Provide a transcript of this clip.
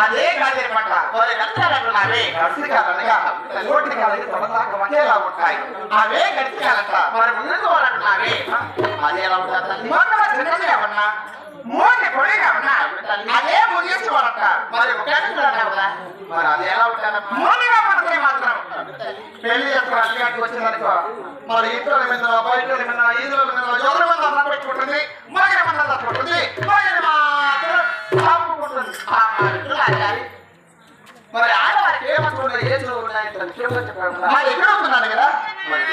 అదే కాదే పంట అవే గడిచి కాదనగా ఓటి కాలేదు తొడదాకా ఒకేలా ఉంటాయి. అవే గడిచి కాదంట మరి ముందుకు పోవాలంటున్నావే అది ఎలా ఉంటుంది? చిన్నదేమన్నా మోటి పొడిగామన్నా అదే ముగించుకోవాలంట మరి మరి అది ఎలా ఉంటుంది? మోనిగా పడితే మాత్రం పెళ్లి చేసుకోవడానికి వచ్చిందనుకో మరి ఇంట్లో మీద బయట మీద ఈదుల మీద ఎవరి మంది అన్న పెట్టుకుంటుంది మగ మంది తట్టుకుంటుంది మగని మాత్రం తప్పుకుంటుంది. మరి ఆడవారికి ఏమనుకుంటారు ఏ చదువు ఎక్కడ ఉంటున్నాను కదా మరి